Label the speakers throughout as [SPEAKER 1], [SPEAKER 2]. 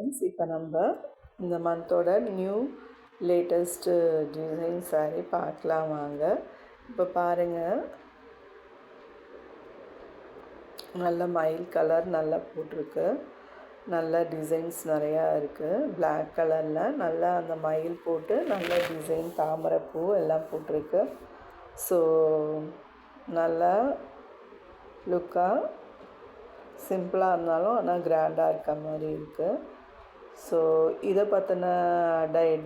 [SPEAKER 1] Friends, இப்போ நம்ம இந்த மந்தோட நியூ லேட்டஸ்ட்டு டிசைன் saree பார்க்கலாம் வாங்க. இப்போ பாருங்கள், நல்ல மயில் கலர் நல்லா போட்டிருக்கு. நல்ல டிசைன்ஸ் நிறையா இருக்குது. பிளாக் கலரில் நல்லா அந்த மயில் போட்டு நல்ல டிசைன் தாமரைப்பூ எல்லாம் போட்டிருக்கு. ஸோ நல்லா லுக்காக சிம்பிளாக இருந்தாலும் ஆனால் கிராண்டாக இருக்க மாதிரி இருக்குது. ஸோ இதை பற்றின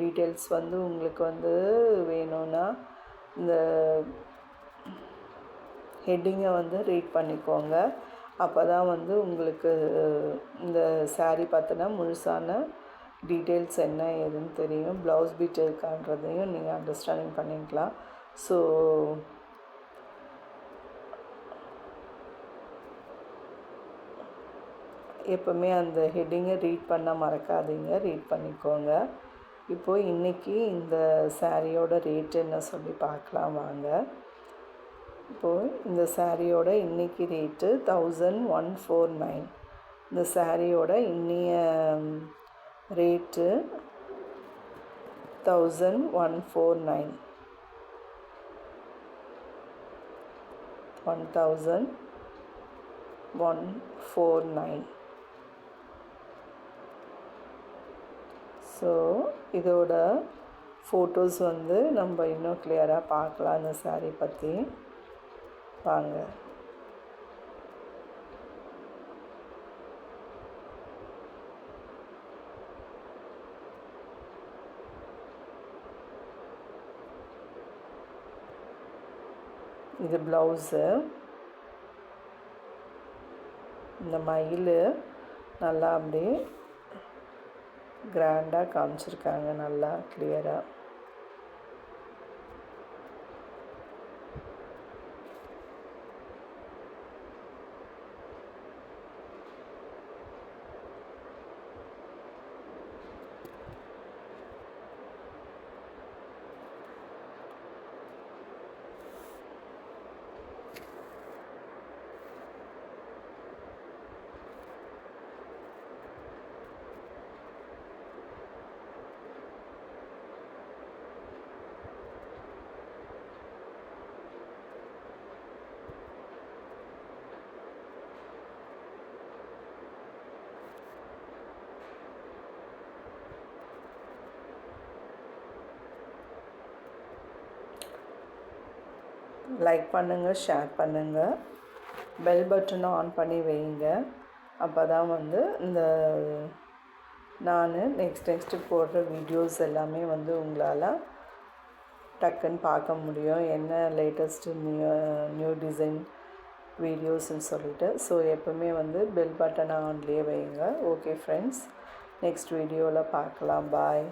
[SPEAKER 1] டீட்டெயில்ஸ் வந்து உங்களுக்கு வந்து வேணும்னா இந்த ஹெட்டிங்கை வந்து ரீட் பண்ணிக்கோங்க. அப்போ தான் வந்து உங்களுக்கு இந்த saree பற்றின முழுசான டீட்டெயில்ஸ் என்ன ஏதுன்னு தெரியும். ப்ளவுஸ் பீட் இருக்கான்றதையும் நீங்கள் அண்டர்ஸ்டாண்டிங் பண்ணிக்கலாம். ஸோ எப்போவுமே அந்த ஹெட்டிங்கை ரீட் பண்ண மறக்காதீங்க, ரீட் பண்ணிக்கோங்க. இப்போது இன்றைக்கி இந்த சாரியோட ரேட் என்ன சொல்லி பார்க்கலாம் வாங்க. இப்போது இந்த சாரியோட இன்றைக்கி ரேட்டு 1149. இந்த சாரியோட இன்னைய ரேட்டு 1149. 1149. ஸோ இதோட ஃபோட்டோஸ் வந்து நம்ம இன்னும் கிளியராக பார்க்கலாம் இந்த saree பற்றி வாங்க. இது ப்ளவுஸு. இந்த மயில் நல்லா அப்படியே கிராண்டாக காமிச்சிருக்காங்க, நல்லா கிளியராக. லைக் பண்ணுங்கள், ஷேர் பண்ணுங்கள், பெல் பட்டனை ஆன் பண்ணி வைங்க. அப்போ தான் வந்து இந்த நான் நெக்ஸ்ட்டு போடுற வீடியோஸ் எல்லாமே வந்து உங்களால் டக்குன்னு பார்க்க முடியும், என்ன லேட்டஸ்ட்டு நியூ டிசைன் வீடியோஸ்ன்னு சொல்லிட்டு. ஸோ எப்போவுமே வந்து பெல் பட்டனை ஆன்லேயே வைங்க. ஓகே ஃப்ரெண்ட்ஸ், நெக்ஸ்ட் வீடியோவில் பார்க்கலாம். பாய்.